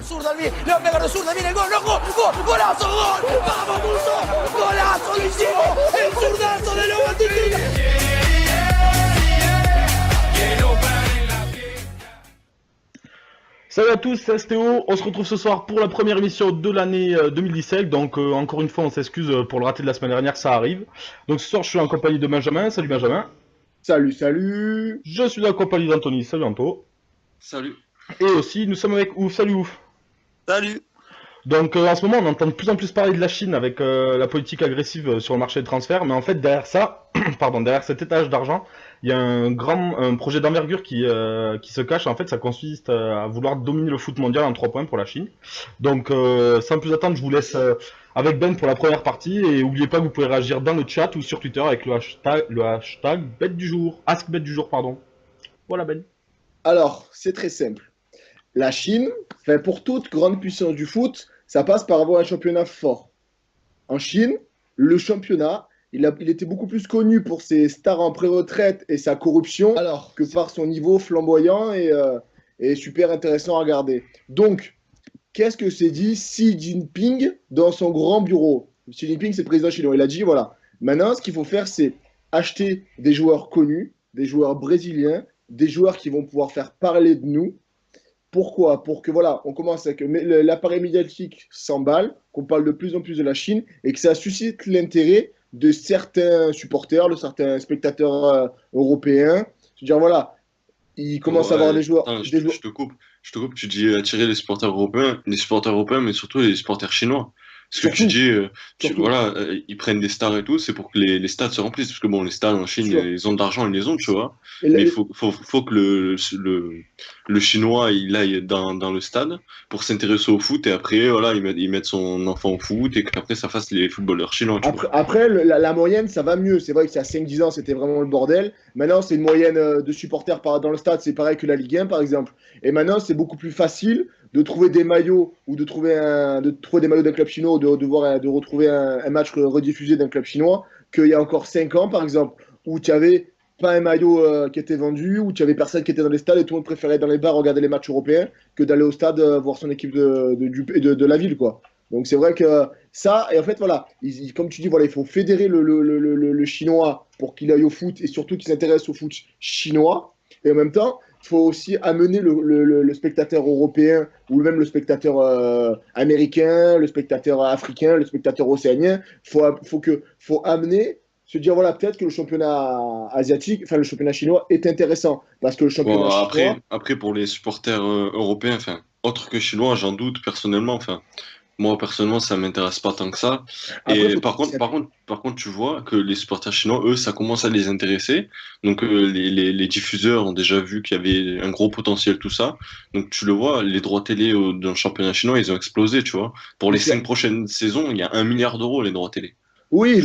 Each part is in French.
el sur Dalmi, le va a pegar el sur Dalmi, el gol, golazo, gol, vamos Musso, golazo, lo hicimos, el zurdazo de Lewandowski. Salut à tous, c'est Stéo. On se retrouve ce soir pour la première émission de l'année 2017. Donc encore une fois, on s'excuse pour le raté de la semaine dernière, ça arrive. Donc ce soir, je suis en compagnie de Benjamin. Salut Benjamin. Salut, salut. Je suis en compagnie d'Anthony. Salut Anto. Salut. Et aussi, nous sommes avec Ouf. Salut Ouf. Salut. Donc en ce moment, on entend de plus en plus parler de la Chine avec la politique agressive sur le marché des transferts. Mais en fait, derrière ça, derrière cet étage d'argent, il y a un projet d'envergure qui se cache. En fait, ça consiste à vouloir dominer le foot mondial en 3 points pour la Chine. Donc, sans plus attendre, je vous laisse avec Ben pour la première partie. Et n'oubliez pas que vous pouvez réagir dans le chat ou sur Twitter avec le hashtag bête du jour. Ask bête du jour, pardon. Voilà, Ben. Alors, c'est très simple. La Chine, pour toute grande puissance du foot, ça passe par avoir un championnat fort. En Chine, le championnat, il était beaucoup plus connu pour ses stars en pré-retraite et sa corruption, alors que par son niveau flamboyant et super intéressant à regarder. Donc, qu'est-ce que s'est dit Xi Jinping dans son grand bureau? Xi Jinping, c'est le président chinois. Il a dit, voilà, maintenant, ce qu'il faut faire, c'est acheter des joueurs connus, des joueurs brésiliens, des joueurs qui vont pouvoir faire parler de nous. Pourquoi? Pour que, voilà, on commence avec l'appareil médiatique s'emballe, qu'on parle de plus en plus de la Chine et que ça suscite l'intérêt de certains supporters, de certains spectateurs européens. C'est-à-dire, voilà, ils commencent à avoir des joueurs. Attends, je te coupe, tu dis attirer les supporters européens, mais surtout les supporters chinois. Ce que tu dis, voilà, ils prennent des stars et tout, c'est pour que les stades se remplissent. Parce que bon, les stades en Chine, ils ont de l'argent, ils les ont, tu vois. Mais il faut que le Chinois, il aille dans le stade pour s'intéresser au foot et après, voilà, il mette son enfant au foot et qu'après, ça fasse les footballeurs chinois. Après la moyenne, ça va mieux. C'est vrai que c'est à 5-10 ans, c'était vraiment le bordel. Maintenant, c'est une moyenne de supporters dans le stade, c'est pareil que la Ligue 1, par exemple. Et maintenant, c'est beaucoup plus facile de trouver des maillots ou de trouver des maillots d'un club chinois ou de retrouver un match rediffusé d'un club chinois qu'il y a encore 5 ans, par exemple, où tu n'avais pas un maillot qui était vendu, où tu n'avais personne qui était dans les stades et tout le monde préférait dans les bars regarder les matchs européens que d'aller au stade voir son équipe de la ville, quoi. Donc c'est vrai que ça, et en fait, voilà, comme tu dis, voilà, il faut fédérer le chinois pour qu'il aille au foot et surtout qu'il s'intéresse au foot chinois. Et en même temps, il faut aussi amener le spectateur européen ou même le spectateur américain, le spectateur africain, le spectateur océanien. Faut amener, se dire, voilà, peut-être que le championnat asiatique, le championnat chinois est intéressant. Parce que le championnat chinois... Après, pour les supporters européens, autres que chinois, j'en doute personnellement, moi, personnellement, ça m'intéresse pas tant que ça. Après, et par contre, tu vois que les supporters chinois, eux, ça commence à les intéresser. Donc, les diffuseurs ont déjà vu qu'il y avait un gros potentiel, tout ça. Donc, tu le vois, les droits télé d'un championnat chinois, ils ont explosé, tu vois. Pour les 5 prochaines saisons, il y a 1 milliard d'euros, les droits télé. Oui,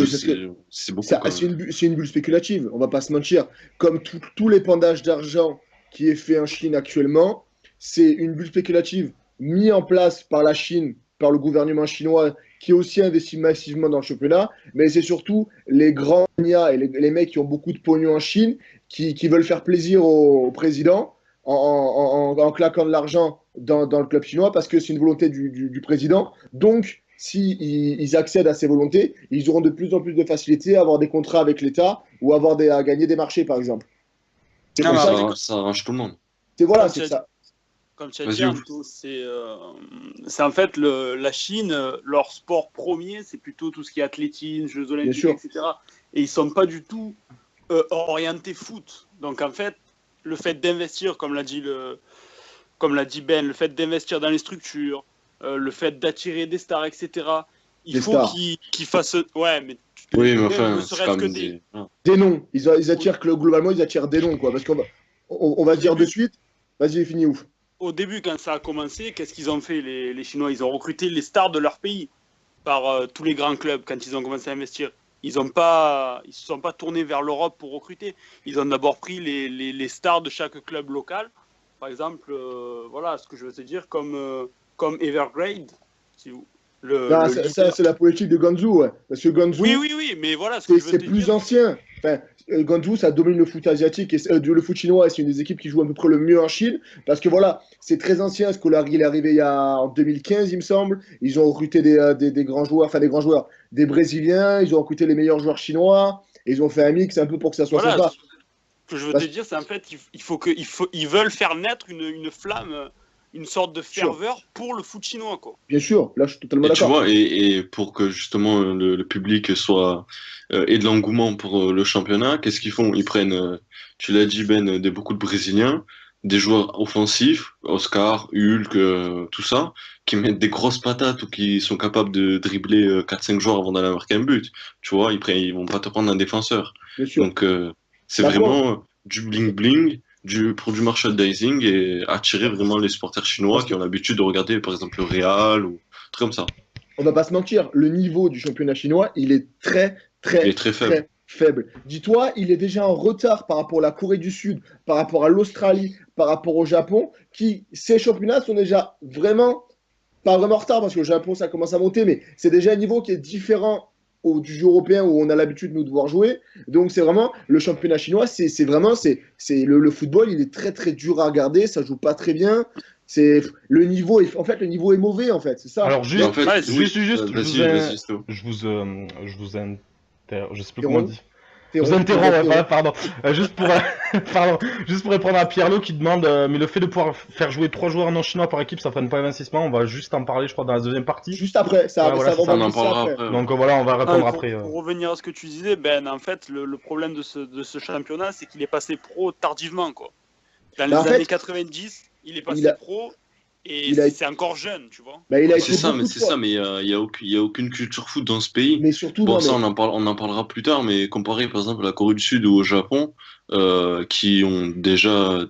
c'est beaucoup. C'est une bulle spéculative, on va pas se mentir. Comme tout l'épandage d'argent qui est fait en Chine actuellement, c'est une bulle spéculative mise en place par la Chine, par le gouvernement chinois qui aussi investit massivement dans le championnat, mais c'est surtout les grands nia et les mecs qui ont beaucoup de pognon en Chine qui veulent faire plaisir au président en claquant de l'argent dans le club chinois parce que c'est une volonté du président. Donc, si ils accèdent à ces volontés, ils auront de plus en plus de facilité à avoir des contrats avec l'État ou à gagner des marchés, par exemple. Ça arrange tout le monde. C'est ça. Comme tu as dit, Anto, c'est en fait la Chine, leur sport premier, c'est plutôt tout ce qui est athlétisme, Jeux Olympiques, etc. Et ils ne sont pas du tout orientés foot. Donc en fait, le fait d'investir, comme l'a dit Ben, le fait d'investir dans les structures, le fait d'attirer des stars, etc. Il faut qu'ils fassent. Ouais, mais ne serait-ce que des noms. Ils attirent globalement, ils attirent des noms, quoi. Parce qu'on va dire de suite. Vas-y, fini, Ouf. Au début, quand ça a commencé, qu'est-ce qu'ils ont fait, les Chinois? Ils ont recruté les stars de leur pays par tous les grands clubs quand ils ont commencé à investir. Ils se sont pas tournés vers l'Europe pour recruter. Ils ont d'abord pris les stars de chaque club local. Par exemple, voilà ce que je veux te dire, comme Evergrande. C'est la politique de Guangzhou, ouais. Parce que Guangzhou, oui, mais voilà ce que je veux te dire. C'est plus ancien. Enfin, Guangzhou, ça domine le foot asiatique et le foot chinois, et c'est une des équipes qui joue à peu près le mieux en Chine, parce que voilà, c'est très ancien. Scolari, il est arrivé en 2015, il me semble. Ils ont recruté des grands joueurs, enfin des grands joueurs, des Brésiliens, ils ont recruté les meilleurs joueurs chinois, et ils ont fait un mix un peu pour que ça soit sympa. Ce que je veux te dire, c'est en fait, ils veulent faire naître une flamme, une sorte de ferveur pour le foot chinois, quoi. Bien sûr, là je suis totalement d'accord. Tu vois, et pour que justement le public soit ait de l'engouement pour le championnat, qu'est-ce qu'ils font? Ils prennent, tu l'as dit Ben, beaucoup de Brésiliens, des joueurs offensifs, Oscar, Hulk, tout ça, qui mettent des grosses patates ou qui sont capables de dribbler 4-5 joueurs avant d'aller marquer un but. Tu vois, ils vont pas te prendre un défenseur. Bien sûr. Donc c'est vraiment du bling-bling, pour du merchandising et attirer vraiment les supporters chinois qui ont l'habitude de regarder par exemple le Real ou trucs comme ça. On va pas se mentir, le niveau du championnat chinois, il est très faible. Dis-toi, il est déjà en retard par rapport à la Corée du Sud, par rapport à l'Australie, par rapport au Japon, ces championnats sont déjà pas vraiment en retard, parce que le Japon, ça commence à monter, mais c'est déjà un niveau qui est différent du jeu européen où on a l'habitude de nous devoir jouer. Donc c'est vraiment le championnat chinois, le football, il est très très dur à regarder, ça joue pas très bien. Le niveau est mauvais en fait, c'est ça. Alors juste, en fait, je sais plus comment on dit. Je vous interromps, pardon. Juste pour répondre à Pierlot qui demande, mais le fait de pouvoir faire jouer 3 joueurs non chinois par équipe, ça freine pas l'investissement. On va juste en parler, je crois, dans la deuxième partie. Juste après, on en parlera après. Donc voilà, on va répondre après. Pour revenir à ce que tu disais, Ben, en fait, le problème de ce championnat, c'est qu'il est passé pro tardivement, quoi. Dans les années 90, il est passé pro. Et c'est encore jeune, tu vois. C'est ça, mais il y a aucune culture foot dans ce pays. Mais surtout, on en parlera plus tard, mais comparé par exemple à la Corée du Sud ou au Japon, qui ont déjà,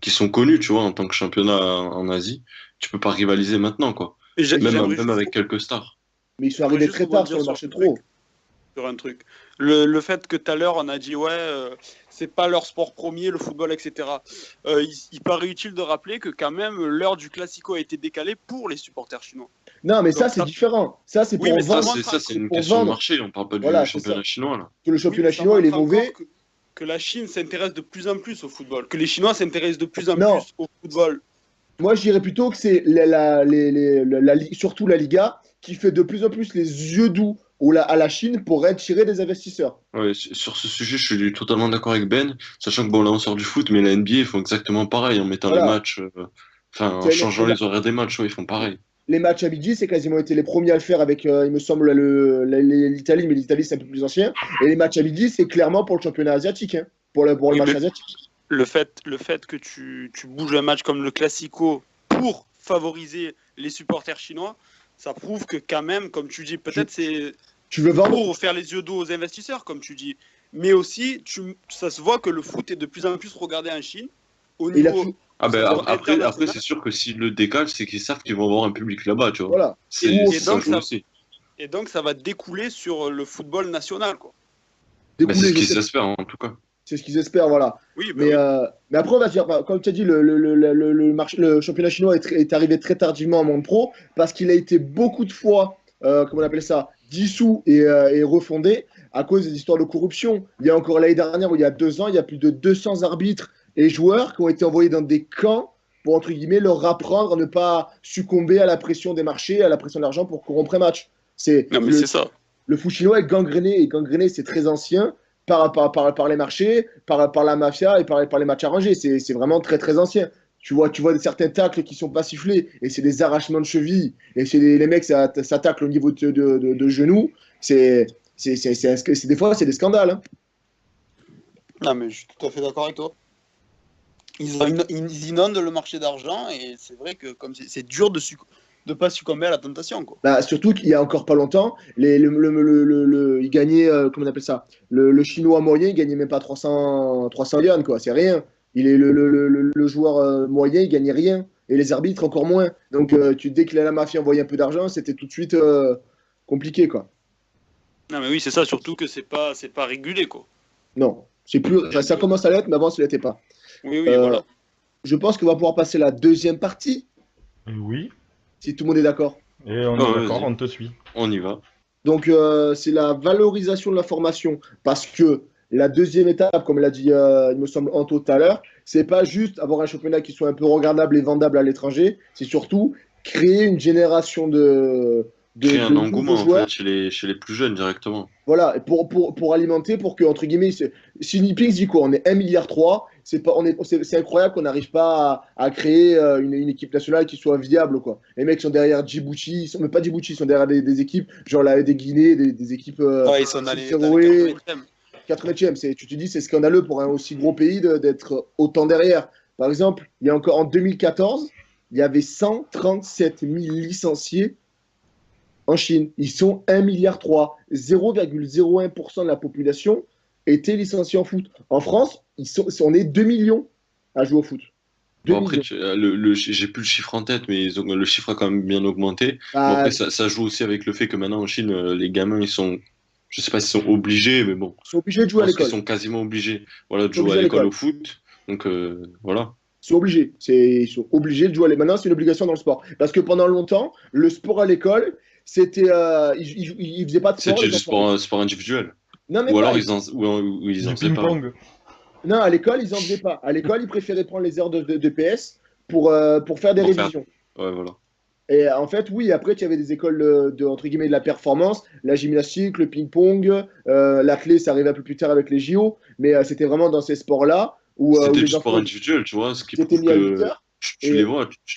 qui sont connus, tu vois, en tant que championnat en Asie, tu peux pas rivaliser maintenant, quoi. Même avec quelques stars. Mais ils sont arrivés très tard sur le marché pro. Sur un truc. Le fait que tout à l'heure on a dit c'est pas leur sport premier, le football, etc. Il paraît utile de rappeler que quand même l'heure du Classico a été décalée pour les supporters chinois. Non, mais ça c'est différent. Ça c'est pour vendre. Ça c'est une question de marché. On parle pas du championnat chinois là. Que le championnat chinois il est mauvais. Que la Chine s'intéresse de plus en plus au football. Que les Chinois s'intéressent de plus en plus au football. Moi je dirais plutôt que c'est surtout la Liga qui fait de plus en plus les yeux doux à la Chine pour attirer des investisseurs. Ouais, sur ce sujet, je suis totalement d'accord avec Ben, sachant que là on sort du foot, mais la NBA font exactement pareil en mettant les matchs, en changeant les horaires des matchs, ils font pareil. Les matchs à midi, c'est quasiment été les premiers à le faire avec, il me semble, l'Italie, mais l'Italie c'est un peu plus ancien. Et les matchs à midi, c'est clairement pour le championnat asiatique, pour le match asiatique. Le fait que tu bouges un match comme le Classico pour favoriser les supporters chinois, ça prouve que quand même, comme tu dis, peut-être tu veux vendre pour faire les yeux doux aux investisseurs, comme tu dis. Mais aussi, ça se voit que le foot est de plus en plus regardé en Chine. Après, c'est sûr que s'ils le décalent, c'est qu'ils savent qu'ils vont avoir un public là-bas, tu vois. Voilà. Et donc, ça va découler sur le football national, quoi. C'est ce qu'ils espèrent, en tout cas. C'est ce qu'ils espèrent, voilà. Oui, mais après, on va dire, comme tu as dit, le championnat chinois est arrivé très tardivement en monde pro parce qu'il a été beaucoup de fois, comment on appelle ça, dissous et refondé à cause des histoires de corruption. Il y a encore l'année dernière, ou il y a 2 ans, il y a plus de 200 arbitres et joueurs qui ont été envoyés dans des camps pour, entre guillemets, leur apprendre à ne pas succomber à la pression des marchés, à la pression de l'argent pour corrompre un match. C'est ça. Le foot chinois est gangréné, c'est très ancien. Par les marchés, par la mafia et par les matchs arrangés. C'est vraiment très très ancien. Tu vois certains tacles qui sont pas sifflés et c'est des arrachements de cheville et les mecs ça tacle au niveau de genoux. Des fois c'est des scandales. Hein. Non mais je suis tout à fait d'accord avec toi. Ils inondent le marché d'argent et c'est vrai que comme c'est dur de pas succomber à la tentation, quoi. Surtout qu'il y a encore pas longtemps, il gagnait, comment on appelle ça, le chinois moyen, il gagnait même pas 300 yuan, quoi, c'est rien. Le joueur moyen, il gagnait rien, et les arbitres encore moins. Donc dès que la mafia envoyait un peu d'argent, c'était tout de suite compliqué, quoi. Non mais oui, c'est ça, surtout que c'est pas régulé, quoi. Non, c'est plus, ça commence à l'être, mais avant ça l'était pas. Oui, voilà. Je pense qu'on va pouvoir passer la deuxième partie. Oui. Si tout le monde est d'accord. Et on est d'accord, on te suit. On y va. Donc, c'est la valorisation de la formation. Parce que la deuxième étape, comme l'a dit, il me semble, Anto tout à l'heure, c'est pas juste avoir un championnat qui soit un peu regardable et vendable à l'étranger, c'est surtout créer une génération Créer un engouement en joueurs. fait, chez les plus jeunes directement. Voilà, et pour alimenter, pour que, entre guillemets, si Nipings dit quoi, on est 1,3 milliard, c'est incroyable qu'on n'arrive pas à créer une équipe nationale qui soit viable, quoi. Les mecs sont derrière Djibouti, mais pas Djibouti, ils sont derrière des équipes, genre là, des Guinées, des équipes. Ouais, ils sont dans les 80e. 80e, tu te dis, c'est scandaleux pour un aussi gros pays d'être autant derrière. Par exemple, il y a encore en 2014, il y avait 137 000 licenciés en Chine. Ils sont 1,3 milliard. 0,01% de la population était licenciée en foot. En France, on est 2 millions à jouer au foot. Bon, après, j'ai plus le chiffre en tête, mais le chiffre a quand même bien augmenté. Bon, après, ça joue aussi avec le fait que maintenant en Chine, les gamins, ils sont, je sais pas s'ils sont obligés, mais bon. Ils sont obligés de jouer à l'école. Ils sont quasiment obligés, voilà, de jouer à l'école au foot. Donc, voilà. Ils sont obligés. Ils sont obligés de jouer à l'école. Maintenant, c'est une obligation dans le sport. Parce que pendant longtemps, le sport à l'école, c'était. Ils faisaient pas de sport. C'était du sport individuel. Non, mais ou alors ils en faisaient pas. Non, à l'école, ils en faisaient pas. À l'école, ils préféraient prendre les heures de PS pour faire des révisions. Ouais, voilà. Et en fait, oui, après, tu avais des écoles entre guillemets, de la performance, la gymnastique, le ping-pong, l'athlé, ça arrivait un peu plus tard avec les JO, mais c'était vraiment dans ces sports-là. C'était du sport individuel, tu vois, ce qui prouve que tu les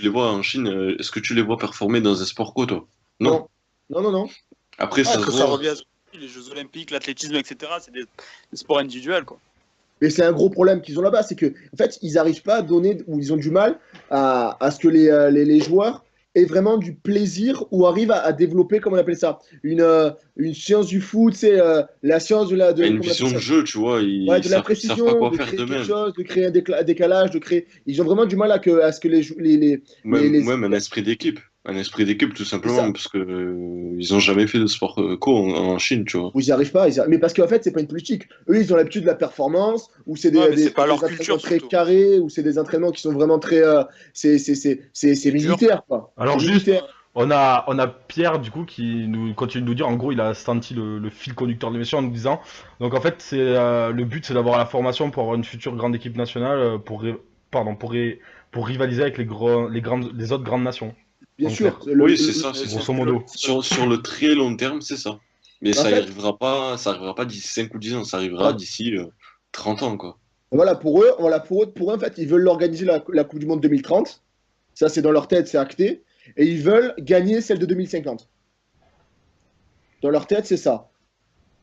vois en Chine. Est-ce que tu les vois performer dans un sport co, toi? Non. Non. Après, ça revient à les Jeux Olympiques, l'athlétisme, etc. C'est des sports individuels, quoi. Mais c'est un gros problème qu'ils ont là-bas, c'est que en fait, ils n'arrivent pas à donner, ou ils ont du mal à ce que les joueurs aient vraiment du plaisir ou arrivent à développer, comment on appelle ça, une science du foot, c'est la science de la. Une vision de jeu, tu vois. Ils de la précision, savent pas quoi de faire créer de même. de créer un décalage, ils ont vraiment du mal à ce que même un esprit d'équipe. Un esprit d'équipe, tout simplement, parce que ils ont jamais fait de sport co en Chine, tu vois. Ils n'y arrivent pas, mais parce qu'en fait, c'est pas une politique. Eux, ils ont l'habitude de la performance, ou c'est des entraînements très carrés, ou c'est des entraînements qui sont vraiment très. C'est militaire, quoi. Alors, juste, on a Pierre, du coup, qui nous continue de nous dire, en gros, il a senti le fil conducteur de l'émission en nous disant, donc en fait, le but, c'est d'avoir la formation pour avoir une future grande équipe nationale, pour rivaliser avec les autres grandes nations. Bien sûr. Oui, c'est ça. Grosso modo. Sur le très long terme, c'est ça. Mais ça arrivera pas d'ici 5 ou 10 ans, ça arrivera d'ici 30 ans, quoi. Voilà, pour eux, en fait, ils veulent organiser la Coupe du Monde 2030. Ça, c'est dans leur tête, c'est acté. Et ils veulent gagner celle de 2050. Dans leur tête, c'est ça.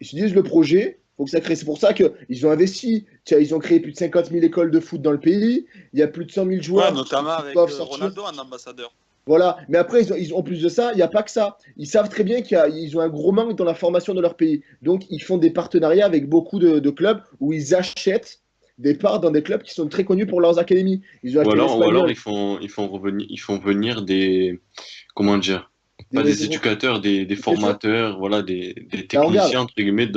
Ils se disent, le projet, faut que ça crée. C'est pour ça qu'ils ont investi. Ils ont créé plus de 50 000 écoles de foot dans le pays. Il y a plus de 100 000 joueurs. Notamment avec Ronaldo, un ambassadeur. Voilà, mais après, en plus de ça, il n'y a pas que ça. Ils savent très bien qu'ils ont un gros manque dans la formation de leur pays. Donc, ils font des partenariats avec beaucoup de clubs où ils achètent des parts dans des clubs qui sont très connus pour leurs académies. Ou alors ils font venir des, comment dire, pas des éducateurs, des formateurs, voilà, des techniciens, entre guillemets,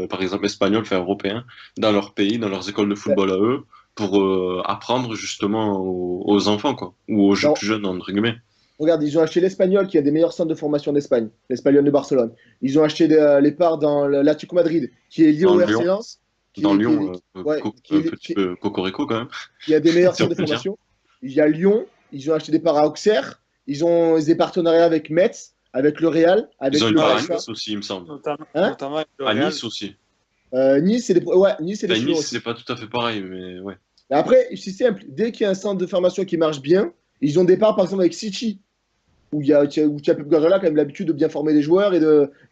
par exemple espagnols, enfin européens, dans leur pays, dans leurs écoles de football à eux, pour apprendre justement aux enfants, quoi, ou aux plus jeunes, entre guillemets. Regarde, ils ont acheté l'Espagnol, qui a des meilleurs centres de formation d'Espagne, l'Espagnol de Barcelone. Ils ont acheté les parts dans l'Atlético Madrid, qui est lié au RC Lens. Dans Lyon, un petit peu cocorico quand même. Il y a des meilleurs centres de formation. Il y a Lyon, ils ont acheté des parts à Auxerre, ils ont des partenariats avec Metz, avec le Real, avec ils ont une part à Nice aussi, il me semble. Notamment avec le Real. À Nice aussi. Nice, c'est des Chinois. Nice, c'est pas tout à fait pareil, mais ouais. Après, c'est simple. Dès qu'il y a un centre de formation qui marche bien, ils ont des parts, par exemple, avec City, où il y a Pep Guardiola qui a l'habitude de bien former les joueurs, et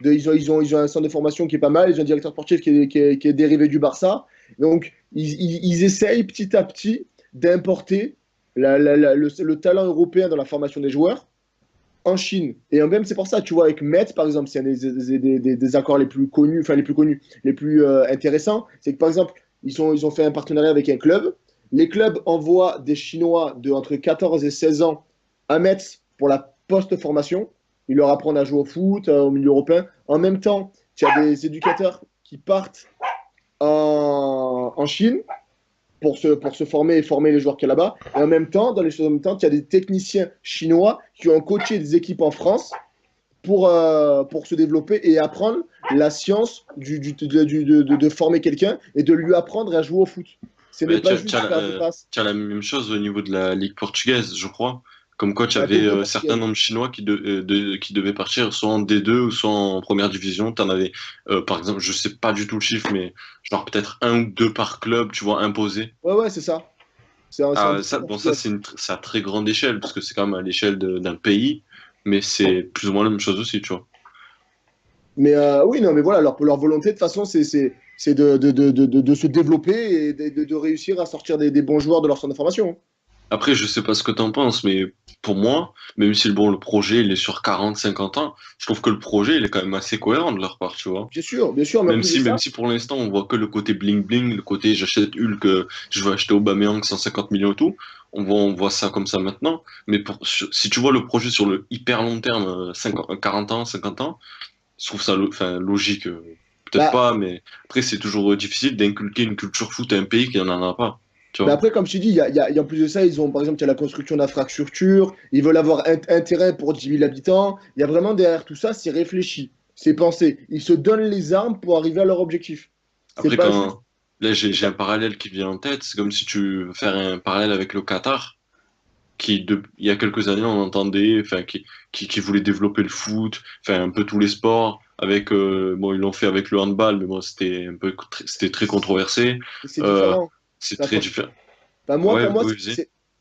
ils ont un centre de formation qui est pas mal, ils ont un directeur sportif qui est dérivé du Barça. Donc, ils essayent petit à petit d'importer le talent européen dans la formation des joueurs en Chine. Et même, c'est pour ça, tu vois, avec Metz, par exemple, c'est un des accords les plus connus, les plus intéressants. C'est que, par exemple, ils ont fait un partenariat avec un club. Les clubs envoient des Chinois entre 14 et 16 ans à Metz pour la post-formation. Ils leur apprennent à jouer au foot, au milieu européen. En même temps, tu as des éducateurs qui partent en Chine pour se former et former les joueurs qu'il y a là-bas. Et en même temps, tu as des techniciens chinois qui ont coaché des équipes en France pour se développer et apprendre la science de former quelqu'un et de lui apprendre à jouer au foot. Ce n'est pas juste faire des passes. Tu as la même chose au niveau de la Ligue portugaise, je crois. Comme quoi, tu avais certains nombres Chinois qui devaient partir soit en D2 ou soit en première division. Tu en avais, par exemple, je sais pas du tout le chiffre, mais genre peut-être 1 ou 2 par club, tu vois, imposés. Ouais, c'est ça. C'est à très grande échelle, parce que c'est quand même à l'échelle d'un pays, mais c'est plus ou moins la même chose aussi, tu vois. Mais oui, non, mais voilà, leur volonté, de toute façon, c'est de se développer et de réussir à sortir des bons joueurs de leur centre de formation. Après, je sais pas ce que tu en penses, mais pour moi, même si le projet il est sur 40, 50 ans, je trouve que le projet il est quand même assez cohérent de leur part, tu vois. Bien sûr, bien sûr. Même si pour l'instant on voit que le côté bling bling, le côté j'achète Hulk, je vais acheter Aubameyang 150 millions et tout, on voit ça comme ça maintenant. Mais si tu vois le projet sur le hyper long terme, 40 ans, 50 ans, je trouve ça logique. Peut-être pas, mais après c'est toujours difficile d'inculquer une culture foot à un pays qui n'en a pas. Mais après, comme je t'ai dit, en plus de ça, ils ont, par exemple, il y a la construction d'infrastructures, ils veulent avoir un terrain pour 10 000 habitants. Il y a vraiment derrière tout ça, c'est réfléchi, c'est pensé. Ils se donnent les armes pour arriver à leur objectif. Après, là, j'ai un parallèle qui vient en tête. C'est comme si tu veux faire un parallèle avec le Qatar, il y a quelques années, on entendait, qui voulait développer le foot, un peu tous les sports. Avec, bon, ils l'ont fait avec le handball, mais bon, c'était très controversé. C'est différent. C'est très différent. Pour moi,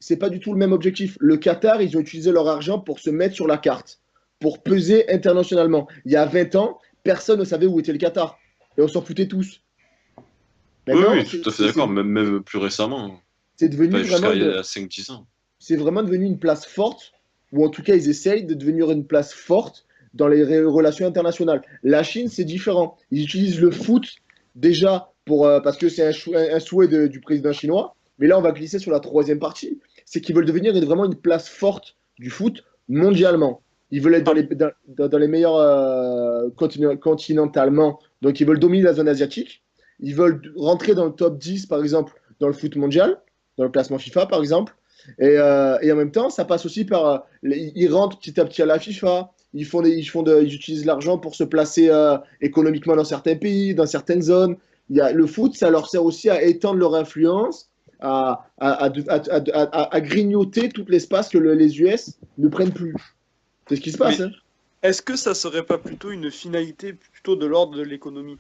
c'est pas du tout le même objectif. Le Qatar, ils ont utilisé leur argent pour se mettre sur la carte, pour peser internationalement. Il y a 20 ans, personne ne savait où était le Qatar. Et on s'en foutait tous. Maintenant, oui, tout à fait d'accord, même plus récemment. C'est devenu vraiment. Il y a 5-10 ans. C'est vraiment devenu une place forte, ou en tout cas, ils essayent de devenir une place forte dans les relations internationales. La Chine, c'est différent. Ils utilisent le foot déjà parce que c'est un souhait du président chinois. Mais là, on va glisser sur la troisième partie. C'est qu'ils veulent devenir vraiment une place forte du foot mondialement. Ils veulent être dans les meilleurs continentalement. Donc, ils veulent dominer la zone asiatique. Ils veulent rentrer dans le top 10, par exemple, dans le foot mondial, dans le classement FIFA, par exemple. Et en même temps, ça passe aussi par... ils rentrent petit à petit à la FIFA. Ils utilisent l'argent pour se placer économiquement dans certains pays, dans certaines zones. Le foot, ça leur sert aussi à étendre leur influence, à grignoter tout l'espace que les US ne prennent plus. C'est ce qui se passe. Hein. Est-ce que ça serait pas plutôt une finalité plutôt de l'ordre de l'économie?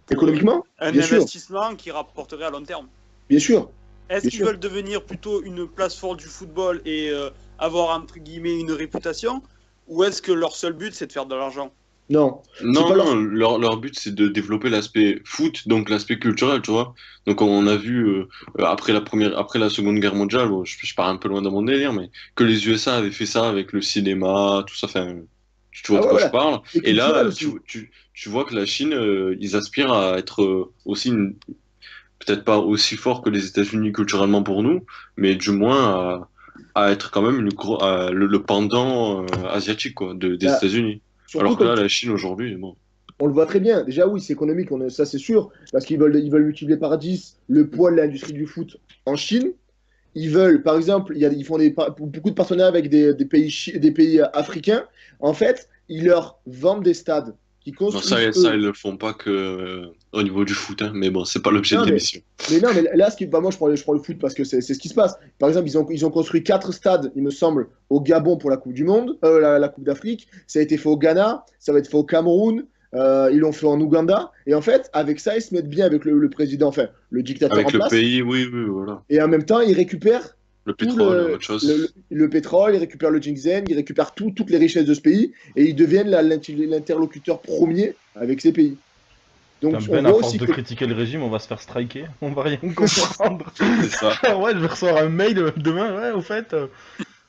Économiquement? Un investissement qui rapporterait à long terme. Bien sûr. Est-ce qu'ils veulent devenir plutôt une place forte du football et avoir, entre guillemets, une réputation? Ou est-ce que leur seul but, c'est de faire de l'argent? Non. Leur but, c'est de développer l'aspect foot, donc l'aspect culturel, tu vois. Donc, on a vu, après la Seconde Guerre mondiale, je pars un peu loin dans mon délire, mais que les USA avaient fait ça avec le cinéma, tout ça, tu vois de quoi je parle. Et là, tu vois que la Chine, ils aspirent à être aussi peut-être pas aussi fort que les États-Unis culturellement pour nous, mais du moins à être quand même le pendant asiatique quoi, des États-Unis. Alors que là, la Chine aujourd'hui, bon. On le voit très bien. Déjà, oui, c'est économique, ça c'est sûr, parce qu'ils veulent multiplier par 10 le poids de l'industrie du foot en Chine. Ils veulent, par exemple, ils font beaucoup de partenariats avec des pays africains. En fait, ils leur vendent des stades. Non, ça, ils le font pas que au niveau du foot, hein, mais bon, c'est pas l'objet de l'émission. Mais non, mais là, moi, je prends le foot parce que c'est ce qui se passe. Par exemple, ils ont construit 4 stades, il me semble, au Gabon pour la Coupe du Monde, la Coupe d'Afrique. Ça a été fait au Ghana, ça va être fait au Cameroun, ils l'ont fait en Ouganda. Et en fait, avec ça, ils se mettent bien avec le président, enfin, le dictateur avec en place. Avec le pays, oui, voilà. Et en même temps, ils récupèrent le pétrole, autre chose. Le pétrole, ils récupèrent le ginseng, ils récupèrent toutes les richesses de ce pays et ils deviennent l'interlocuteur premier avec ces pays. Donc, à force de critiquer le régime, on va se faire striker, on va rien comprendre. C'est ça. Ouais, je vais recevoir un mail demain, ouais, au fait.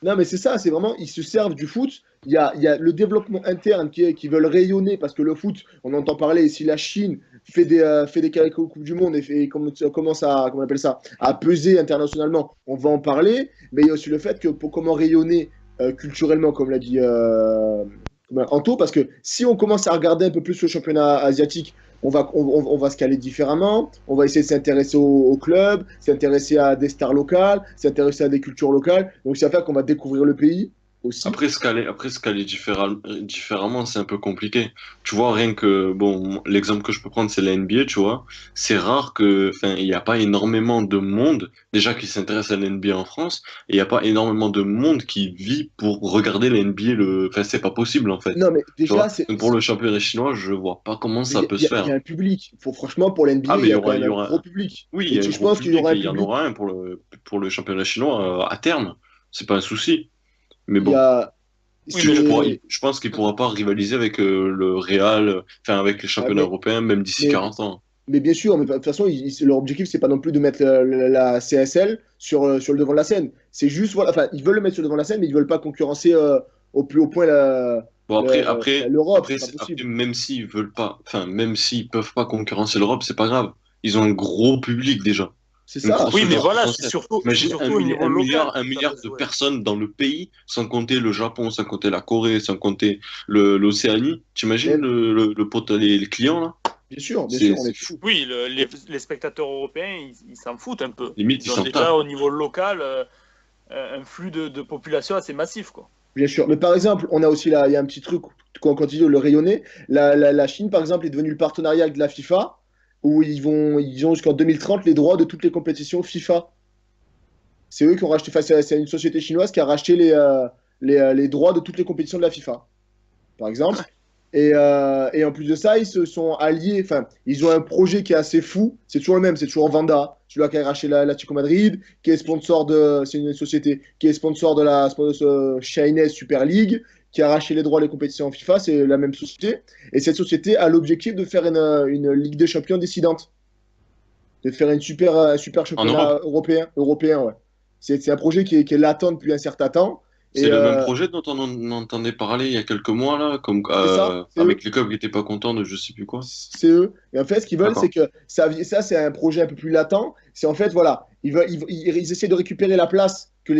Non, mais c'est ça, c'est vraiment, ils se servent du foot. Il y a le développement interne qui veulent rayonner parce que le foot, on entend parler, et si la Chine fait des carrés au Coupe du Monde et commence à peser internationalement, on va en parler, mais il y a aussi le fait que pour comment rayonner culturellement, comme l'a dit Anto, parce que si on commence à regarder un peu plus le championnat asiatique, on va se caler différemment, on va essayer de s'intéresser aux clubs, s'intéresser à des stars locales, s'intéresser à des cultures locales, donc ça va faire qu'on va découvrir le pays. aussi. Après, scaler différemment, c'est un peu compliqué. Tu vois, rien que, bon, l'exemple que je peux prendre, c'est la NBA, tu vois. C'est rare que, enfin, il n'y a pas énormément de monde, déjà, qui s'intéresse à la NBA en France, et il n'y a pas énormément de monde qui vit pour regarder la NBA, enfin, c'est pas possible, en fait. Non, mais Tu vois. déjà, Donc, pour le championnat chinois, je vois pas comment ça peut se il y faire. a un public. Franchement, pour l'NBA, Ah, mais il y a quand même un gros public. oui, il Et y a un je gros pense qu'il y public, aura et un il y en public. aura un pour le championnat chinois, à terme. C'est pas un souci. Mais Il y bon. a. Je pense qu'il pourra pas rivaliser avec le Real, enfin avec les Ah, championnats européens, même d'ici mais, 40 ans. mais bien sûr, mais de toute façon, leur objectif, c'est pas non plus de mettre la CSL sur le devant de la scène. C'est juste, voilà, enfin, ils veulent le mettre sur le devant de la scène, mais ils veulent pas concurrencer au plus haut point Bon l'Europe, après, c'est pas possible. même s'ils veulent pas, enfin même s'ils peuvent pas concurrencer l'Europe, c'est pas grave. Ils ont un gros public déjà. C'est Une ça. grosse Oui, mais audience voilà, française. c'est surtout Imagine au niveau local. un milliard de personnes dans le pays, sans compter le Japon, sans compter la Corée, sans compter l'Océanie. T'imagines les clients là? Bien sûr, on C'est est fou. Oui, les spectateurs européens, ils s'en foutent un peu. Limite, Ils ont déjà au niveau local un flux de population assez massif, quoi. Bien sûr, mais par exemple, on a aussi là, il y a un petit truc qu'on continue de le rayonner. La Chine, par exemple, est devenue le partenariat avec la FIFA, où ils ont jusqu'en 2030 les droits de toutes les compétitions FIFA. C'est eux qui ont racheté, enfin, c'est une société chinoise qui a racheté les droits de toutes les compétitions de la FIFA, par exemple. Et en plus de ça, ils se sont alliés, enfin, ils ont un projet qui est assez fou. C'est toujours le même, c'est toujours Vanda, celui qui a racheté l'Atlético Madrid, qui est sponsor c'est une société qui est sponsor de la Chinese Super League, qui a racheté les droits des compétitions FIFA, c'est la même société. Et cette société a l'objectif de faire une Ligue des Champions décidante, de faire un super championnat européen, ouais. C'est un projet qui est latent depuis un certain temps. C'est le même projet dont on entendait parler il y a quelques mois, là, comme, avec les clubs qui n'étaient pas contents de je sais plus quoi. C'est eux. Et en fait, ce qu'ils veulent, c'est que ça c'est un projet un peu plus latent. C'est en fait, voilà, ils essaient de récupérer la place que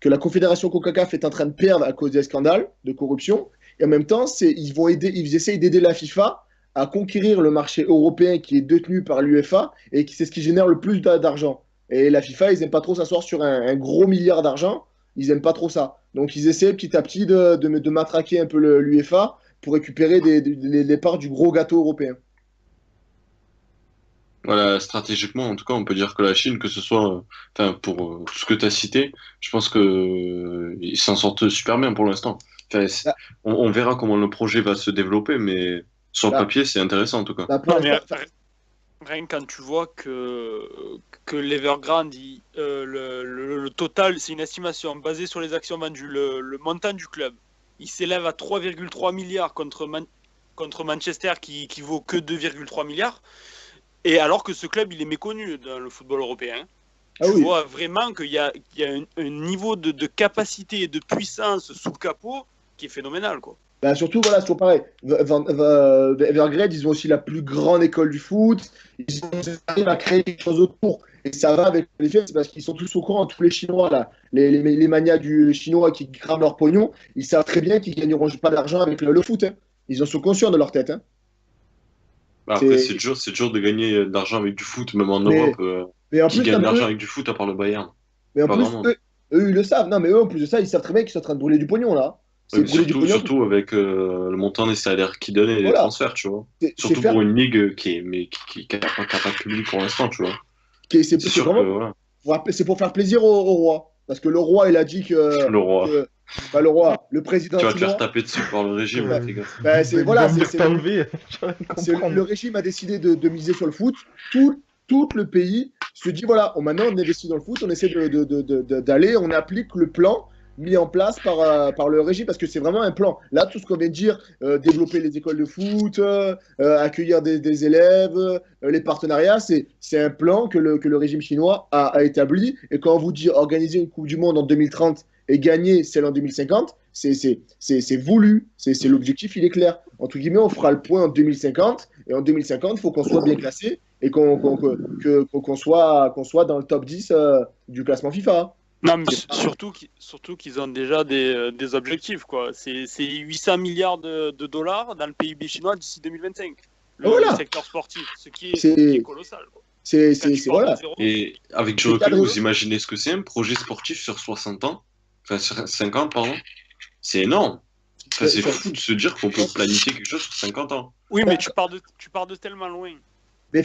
la Confédération CONCACAF est en train de perdre à cause des scandales de corruption. Et en même temps, ils essayent d'aider la FIFA à conquérir le marché européen qui est détenu par l'UEFA et c'est ce qui génère le plus d'argent. Et la FIFA, ils n'aiment pas trop s'asseoir sur un gros milliard d'argent. Ils n'aiment pas trop ça. Donc, ils essaient petit à petit de matraquer un peu l'UEFA pour récupérer les parts du gros gâteau européen. Voilà, stratégiquement, en tout cas, on peut dire que la Chine, que ce soit, enfin, pour tout ce que tu as cité, je pense que ils s'en sortent super bien pour l'instant. Enfin, on verra comment le projet va se développer, mais sur le papier, c'est intéressant en tout cas. Rien quand tu vois que l'Evergrande, le total, c'est une estimation basée sur les actions vendues, le montant du club, il s'élève à 3,3 milliards contre Manchester qui vaut que 2,3 milliards. Et alors que ce club, il est méconnu dans le football européen. Tu vois vraiment qu'il y a un niveau de capacité et de puissance sous le capot qui est phénoménal, quoi. Bah surtout, voilà, c'est toujours pareil. Evergrande, ils ont aussi la plus grande école du foot. Ils arrivent à créer quelque chose autour. Et ça va avec les faits, c'est parce qu'ils sont tous au courant, tous les Chinois, là, les manias du chinois qui crament leur pognon, ils savent très bien qu'ils ne gagneront pas d'argent avec le foot. Hein. Ils en sont conscients de leur tête. Hein. Bah après, c'est dur de gagner de l'argent avec du foot, même en Europe. Mais en qui plus, gagne de l'argent avec du foot à part le Bayern. Mais en plus, eux, ils le savent. Non, mais eux, en plus de ça, ils savent très bien qu'ils sont en train de brûler du pognon, là. Surtout avec le montant des salaires qu'ils donnent et les transferts, tu vois. Surtout pour une ligue qui n'a pas de public pour l'instant, tu vois. C'est pour faire plaisir au roi. Parce que le roi, il a dit que. Le président. Tu vas te faire taper dessus par le régime, les gars. Le régime a décidé de miser sur le foot. Tout le pays se dit voilà, maintenant on investit dans le foot, on essaie d'aller, on applique le plan mis en place par le régime, parce que c'est vraiment un plan. Là, tout ce qu'on vient de dire, développer les écoles de foot, accueillir des élèves, les partenariats, c'est un plan que le régime chinois a établi. Et quand on vous dit organiser une Coupe du Monde en 2030 et gagner celle en 2050, c'est voulu, c'est l'objectif, il est clair. Entre guillemets, on fera le point en 2050, et en 2050, il faut qu'on soit bien classé et qu'on soit dans le top 10 du classement FIFA. Non, mais surtout qu'ils ont déjà des objectifs, quoi. C'est 800 milliards de dollars dans le PIB chinois d'ici 2025, le secteur sportif, ce qui est colossal, quoi. Voilà. Et avec du recul, vous imaginez ce que c'est un projet sportif sur 60 ans, enfin sur 50, pardon. C'est énorme. Enfin, c'est fou de se dire qu'on peut planifier quelque chose sur 50 ans. Oui, mais tu pars de tellement loin. Mais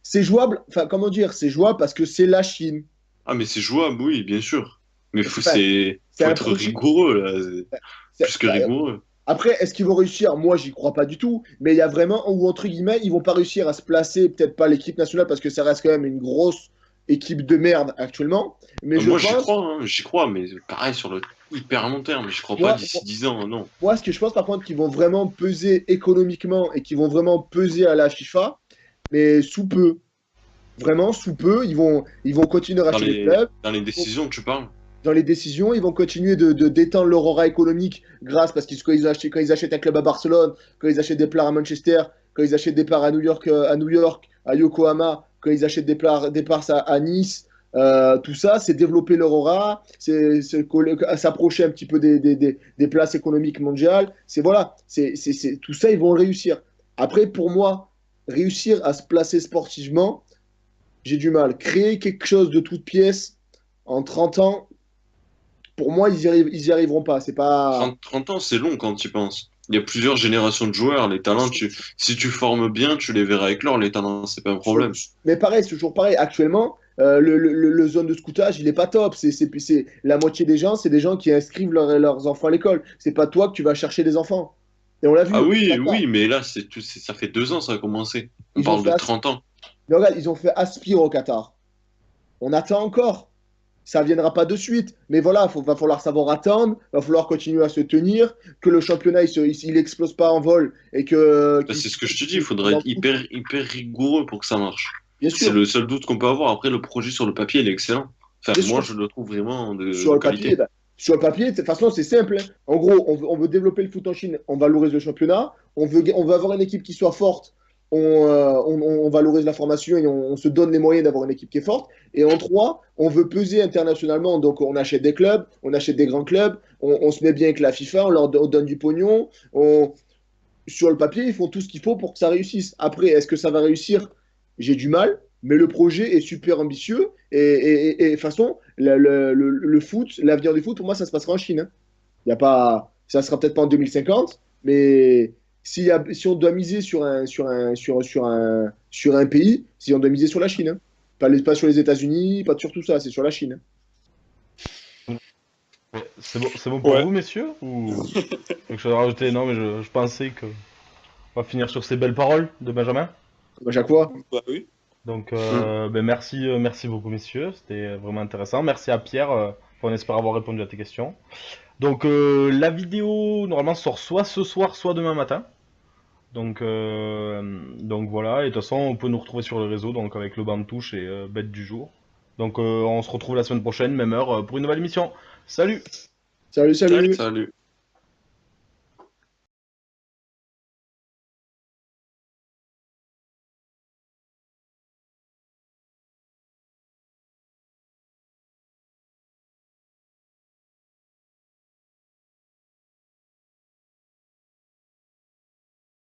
c'est jouable, enfin, comment dire, c'est jouable parce que c'est la Chine. Ah, mais c'est jouable, oui, bien sûr. Mais faut être rigoureux, là. Plus que rigoureux. Après, est-ce qu'ils vont réussir? Moi, j'y crois pas du tout. Mais il y a vraiment, ou entre guillemets, ils vont pas réussir à se placer, peut-être pas l'équipe nationale, parce que ça reste quand même une grosse équipe de merde actuellement. Mais moi, j'y crois, mais pareil, sur le hyper long terme. Je crois pas d'ici 10 ans, non. Moi, ce que je pense, par contre, qu'ils vont vraiment peser économiquement et qu'ils vont vraiment peser à la FIFA, mais sous peu. Vraiment, sous peu, ils vont continuer à racheter les clubs. Dans les décisions, tu parles? Dans les décisions, ils vont continuer de d'étendre leur aura économique quand ils achètent un club à Barcelone, quand ils achètent des parts à Manchester, quand ils achètent des parts à New York, à Yokohama, quand ils achètent des parts à Nice. Tout ça, c'est développer leur aura, c'est s'approcher un petit peu des places économiques mondiales. Tout ça, ils vont réussir. Après, pour moi, réussir à se placer sportivement, j'ai du mal. Créer quelque chose de toute pièce en 30 ans, pour moi, ils y arriveront pas. C'est pas... 30 ans, c'est long quand tu y penses. Il y a plusieurs générations de joueurs. Les talents, si tu formes bien, tu les verras éclore. Les talents, c'est pas un problème. Mais pareil, c'est toujours pareil. Actuellement, le zone de scoutage, il est pas top. La moitié des gens, c'est des gens qui inscrivent leurs enfants à l'école. C'est pas toi que tu vas chercher des enfants. Et on l'a vu. Ah oui, mais là, ça fait 2 ans ça a commencé. On parle de 30 ans. Mais regarde, ils ont fait Aspire au Qatar. On attend encore. Ça ne viendra pas de suite. Mais voilà, va falloir savoir attendre, va falloir continuer à se tenir, que le championnat, il explose pas en vol. Et que, c'est ce que je te dis, il faudrait être hyper rigoureux pour que ça marche. C'est le seul doute qu'on peut avoir. Après, le projet sur le papier, il est excellent. Enfin, moi, je le trouve vraiment de qualité. Sur le papier, de toute façon, c'est simple. Hein. En gros, on veut développer le foot en Chine, on valorise le championnat. On veut avoir une équipe qui soit forte. On valorise la formation et on se donne les moyens d'avoir une équipe qui est forte. Et en 3, on veut peser internationalement. Donc, on achète des clubs, on achète des grands clubs, on se met bien avec la FIFA, on donne du pognon. Sur le papier, ils font tout ce qu'il faut pour que ça réussisse. Après, est-ce que ça va réussir? J'ai du mal, mais le projet est super ambitieux. Et de toute façon, le foot, l'avenir du foot, pour moi, ça se passera en Chine. Hein. Y a pas, ça sera peut-être pas en 2050, mais... Si on doit miser sur un pays, si on doit miser sur la Chine, hein. Pas sur les États-Unis, pas sur tout ça, c'est sur la Chine. Hein. C'est bon pour vous, messieurs? Ou quelque chose à rajouter? Non, mais je pensais que on va finir sur ces belles paroles de Benjamin. À chaque fois. Bah oui. Donc, merci beaucoup, messieurs. C'était vraiment intéressant. Merci à Pierre. On espère avoir répondu à tes questions. Donc, la vidéo normalement sort soit ce soir, soit demain matin. Donc voilà, et de toute façon, on peut nous retrouver sur le réseau, donc avec le banc de touche et bête du jour. Donc on se retrouve la semaine prochaine, même heure, pour une nouvelle émission. Salut! Salut! Salut!